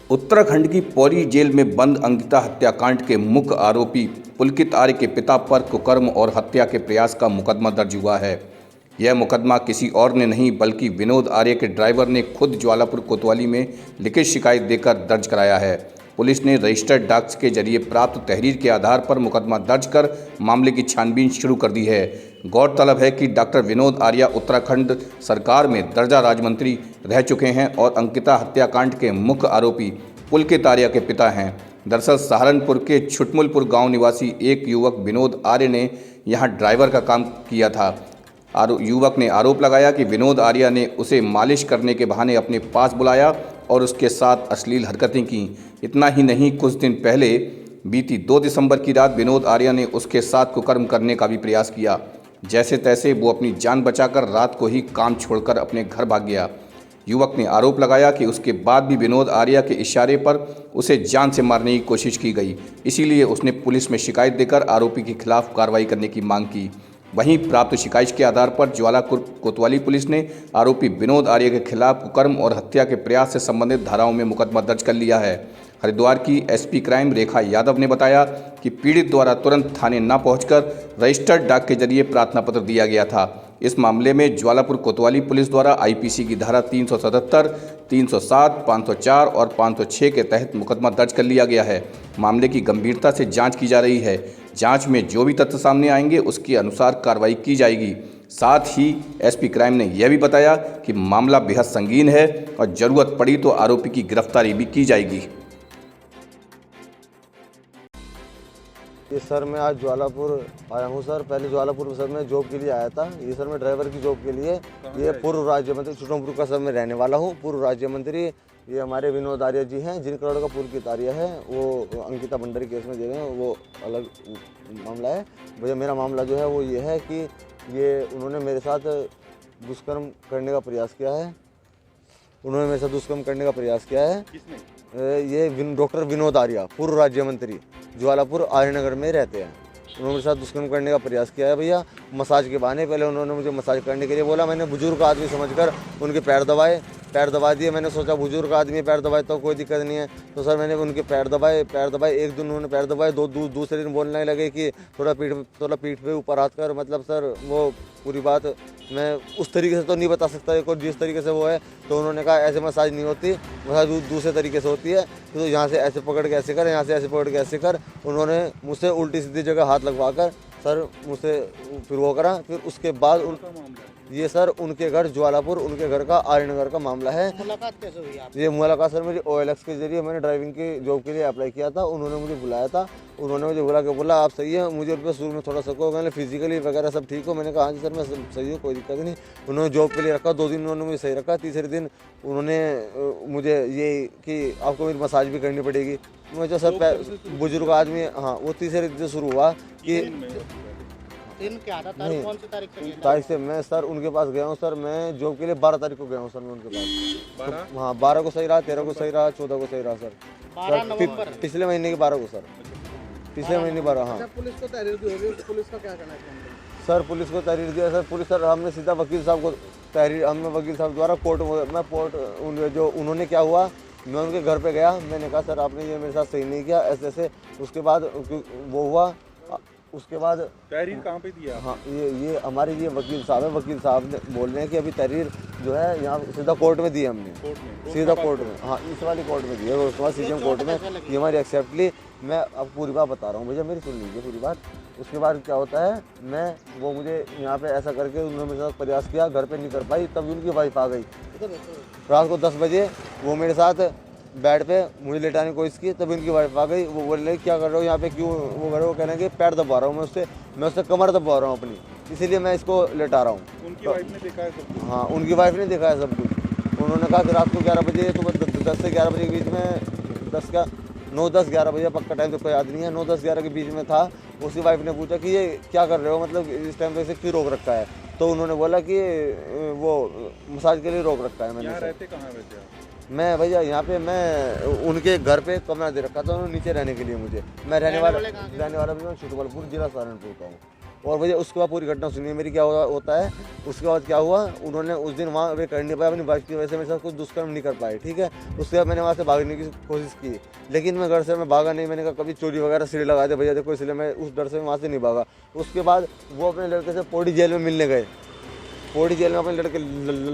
उत्तराखंड की पौड़ी जेल में बंद अंकिता हत्याकांड के मुख्य आरोपी पुलकित आर्य के पिता पर कुकर्म और हत्या के प्रयास का मुकदमा दर्ज हुआ है। यह मुकदमा किसी और ने नहीं बल्कि विनोद आर्य के ड्राइवर ने खुद ज्वालापुर कोतवाली में लिखित शिकायत देकर दर्ज कराया है। पुलिस ने रजिस्टर्ड डाक के जरिए प्राप्त तहरीर के आधार पर मुकदमा दर्ज कर मामले की छानबीन शुरू कर दी है। गौरतलब है कि डॉक्टर विनोद आर्य उत्तराखंड सरकार में दर्जा राज्य मंत्री रह चुके हैं और अंकिता हत्याकांड के मुख्य आरोपी पुलकित आर्य के पिता हैं। दरअसल सहारनपुर के छुटमुलपुर गांव निवासी एक युवक विनोद आर्य ने यहां ड्राइवर का काम किया था। युवक ने आरोप लगाया कि विनोद आर्य ने उसे मालिश करने के बहाने अपने पास बुलाया और उसके साथ अश्लील हरकतें की। इतना ही नहीं, कुछ दिन पहले बीती 2 दिसंबर की रात विनोद आर्य ने उसके साथ कुकर्म करने का भी प्रयास किया। जैसे तैसे वो अपनी जान बचाकर रात को ही काम छोड़कर अपने घर भाग गया। युवक ने आरोप लगाया कि उसके बाद भी विनोद आर्य के इशारे पर उसे जान से मारने की कोशिश की गई, इसीलिए उसने पुलिस में शिकायत देकर आरोपी के खिलाफ कार्रवाई करने की मांग की। वहीं प्राप्त शिकायत के आधार पर ज्वालापुर कोतवाली पुलिस ने आरोपी विनोद आर्य के खिलाफ कुकर्म और हत्या के प्रयास से संबंधित धाराओं में मुकदमा दर्ज कर लिया है। हरिद्वार की एसपी क्राइम रेखा यादव ने बताया कि पीड़ित द्वारा तुरंत थाने न पहुंचकर रजिस्टर्ड डाक के जरिए प्रार्थना पत्र दिया गया था। इस मामले में ज्वालापुर कोतवाली पुलिस द्वारा आईपीसी की धारा 377, 307, 504 और 506 के तहत मुकदमा दर्ज कर लिया गया है। मामले की गंभीरता से जांच की जा रही है। जांच में जो भी तथ्य सामने आएंगे उसके अनुसार कार्रवाई की जाएगी। साथ ही एसपी क्राइम ने यह भी बताया कि मामला बेहद संगीन है और जरूरत पड़ी तो आरोपी की गिरफ्तारी भी की जाएगी। ये सर मैं आज ज्वालापुर आया हूँ सर। पहले ज्वालापुर सर मैं जॉब के लिए आया था। ये सर मैं ड्राइवर की जॉब के लिए। ये पूर्व राज्य मंत्री छुटमुलपुर का सर मैं रहने वाला हूँ। पूर्व राज्य मंत्री ये हमारे विनोद आर्य जी हैं, जिन करोड़ का पुलकित आर्य है वो अंकिता भंडारी केस में दे गए हैं, वो अलग मामला है। भैया मेरा मामला जो है वो ये है कि ये उन्होंने मेरे साथ दुष्कर्म करने का प्रयास किया है। उन्होंने मेरे साथ दुष्कर्म करने का प्रयास किया है। ये डॉक्टर विनोद आर्य पूर्व राज्य मंत्री ज्वालापुर आर्यनगर में रहते हैं। उन्होंने मेरे साथ दुष्कर्म करने का प्रयास किया है भैया। मसाज के बहाने पहले उन्होंने मुझे मसाज करने के लिए बोला। मैंने बुजुर्ग आदमी समझकर उनके पैर दबा दिए। मैंने सोचा बुजुर्ग आदमी पैर दबाए तो कोई दिक्कत नहीं है, तो सर मैंने उनके पैर दबाए। एक दिन उन्होंने पैर दबाए, दूसरे दिन बोलने लगे कि थोड़ा पीठ पे ऊपर हाथ कर। मतलब सर वो पूरी बात मैं उस तरीके से तो नहीं बता सकता और जिस तरीके से वो है, तो उन्होंने कहा ऐसे मसाज नहीं होती, मसाज दूसरे तरीके से होती है, तो यहाँ से ऐसे पकड़ के ऐसे कर, यहाँ से ऐसे पकड़ के ऐसे कर। उन्होंने मुझसे उल्टी सीधी जगह हाथ लगवा कर सर मुझसे फिर वो करा। फिर उसके बाद ये सर उनके घर ज्वालापुर, उनके घर का आर्यनगर का मामला है। मुलाकात कैसे हुई आपकी? ये मुलाकात सर मेरी OLX के जरिए, मैंने ड्राइविंग की जॉब के लिए अप्लाई किया था। उन्होंने मुझे बुलाया था। उन्होंने मुझे बुला के बोला आप सही है। मुझे उन पर शुरू में थोड़ा शक हो, मैंने फिजिकली वगैरह सब ठीक हो। मैंने कहा हाँ जी सर मैं सही हूँ, कोई दिक्कत नहीं। उन्होंने जॉब के लिए रखा। 2 दिन उन्होंने मुझे सही रखा। तीसरे दिन उन्होंने मुझे ये कि आपको मेरी मसाज भी करनी पड़ेगी। मुझे सर बुजुर्ग आदमी, हाँ वो तीसरे दिन से शुरू हुआ कि दिन क्या था? तारीख कौन सी तारीख से? तारीख से मैं सर उनके पास गया हूँ सर। मैं जॉब के लिए 12 तारीख को गया हूँ सर मैं उनके पास। तो, हाँ 12 को सही रहा, 13 को सही रहा, 14 को सही रहा सर। 12 नवंबर पिछले महीने के 12 को सर। पिछले महीने 12। हाँ पुलिस को तहरीर दी होगी, पुलिस का क्या कहना है? सर पुलिस को तहरीर दिया सर। पुलिस सर हमने सीधा वकील साहब को तहरीर, हमने वकील साहब द्वारा जो उन्होंने क्या हुआ, मैं उनके घर पे गया। मैंने कहा सर आपने ये मेरे साथ सही नहीं किया, ऐसे ऐसे। उसके बाद वो हुआ। उसके बाद तहरीर कहाँ पे दिया? हाँ ये हमारे ये वकील साहब है। वकील साहब ने बोल रहे हैं कि अभी तहरीर जो है यहाँ सीधा कोर्ट में दी है हमने। सीधा कोर्ट में, हाँ इस वाली कोर्ट में दी है। उसके बाद CGM कोर्ट में ये हमारी एक्सेप्ट ली। मैं अब पूरी बात बता रहा हूँ भैया, मेरी सुन लीजिए पूरी बात। उसके बाद क्या होता है, वो मुझे यहाँ पे ऐसा करके उन्होंने मेरे साथ प्रयास किया, घर पे नहीं कर पाई। तब उनकी वाइफ आ गई रात को 10 बजे। वो मेरे साथ बेड पे मुझे लेटाने की कोशिश की, तब इनकी वाइफ आ गई। वो बोल रहे क्या कर रहे हो यहाँ पे, क्यों वो कर रहे हो? कहने के पैर दबा रहा हूँ मैं उससे कमर दबा रहा हूँ अपनी, इसीलिए मैं इसको लेटा रहा हूँ। उनकी वाइफ ने देखा है सब कुछ? हाँ उनकी वाइफ ने देखा है सब कुछ। उन्होंने कहा कि रात को 11 बजे, तो 10 से 11 बजे के बीच में, 9, 10, 11 बजे, पक्का टाइम तो कोई याद नहीं है, 9, 10, 11 के बीच में था। उसकी वाइफ ने पूछा कि ये क्या कर रहे हो, मतलब इस टाइम पे इसे क्यों रोक रखा है? तो उन्होंने बोला कि वो मसाज के लिए रोक रखा है। मैंने रहते कहाँ वैसे आप? मैं भैया यहाँ पे मैं उनके घर पे कमरा दे रखा था उन्होंने नीचे रहने के लिए मुझे। मैं रहने वाला भी मैं छुटमुलपुर जिला सहारनपुर का हूँ। और मुझे उसके बाद पूरी घटना सुनी मेरी क्या होता है। उसके बाद क्या हुआ, उन्होंने उस दिन वहाँ वे कर नहीं पाया, अपनी बाइक की वजह से मेरे साथ कुछ दुष्कर्म नहीं कर पाए, ठीक है। उसके बाद मैंने वहाँ से भागने की कोशिश की, लेकिन मैं घर से मैं भागा नहीं। मैंने कहा कभी चोरी वगैरह सिरे लगा दे भैया देखो, इसलिए मैं उस डर से वहाँ से नहीं भागा। उसके बाद वो अपने लड़के से पौड़ी जेल में मिलने गए, पौड़ी जेल में अपने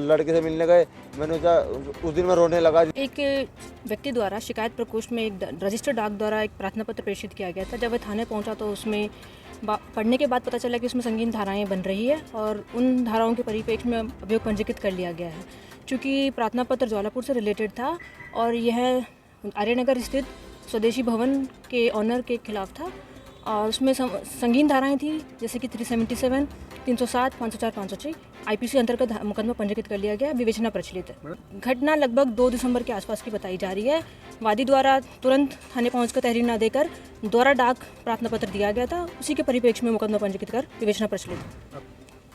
लड़के से मिलने गए। मैंने कहा उस दिन मैं रोने लगा। एक व्यक्ति द्वारा शिकायत प्रकोष्ठ में एक रजिस्टर्ड डाक द्वारा एक प्रार्थना पत्र प्रेषित किया गया था। जब वह थाने पहुंचा तो उसमें पढ़ने के बाद पता चला कि उसमें संगीन धाराएं बन रही है और उन धाराओं के परिप्रेक्ष्य में अभियोग पंजीकृत कर लिया गया है। चूँकि प्रार्थना पत्र ज्वालापुर से रिलेटेड था और यह आर्यनगर स्थित स्वदेशी भवन के ऑनर के खिलाफ था और उसमें संगीन धाराएं थी जैसे कि 377, 307, 504, 506 आईपीसी अंतर्गत मुकदमा पंजीकृत कर लिया गया। विवेचना प्रचलित है। घटना लगभग 2 दिसंबर के आसपास की बताई जा रही है। वादी द्वारा तुरंत थाने पहुंचकर तहरीर न देकर दोहरा डाक प्रार्थना पत्र दिया गया था। उसी के परिप्रेक्ष्य में मुकदमा पंजीकृत कर विवेचना प्रचलित है।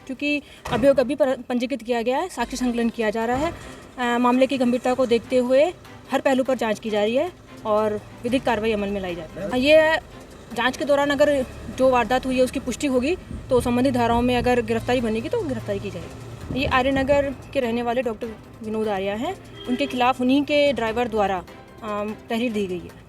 क्योंकि अभियोग अभी पंजीकृत किया गया है, साक्ष्य संकलन किया जा रहा है। मामले की गंभीरता को देखते हुए हर पहलू पर जाँच की जा रही है और विधिक कार्रवाई अमल में लाई जा रही है। ये जांच के दौरान अगर जो वारदात हुई है उसकी पुष्टि होगी तो संबंधित धाराओं में अगर गिरफ्तारी बनेगी तो गिरफ्तारी की जाएगी। ये आर्यनगर के रहने वाले डॉक्टर विनोद आर्या हैं, उनके खिलाफ उन्हीं के ड्राइवर द्वारा तहरीर दी गई है।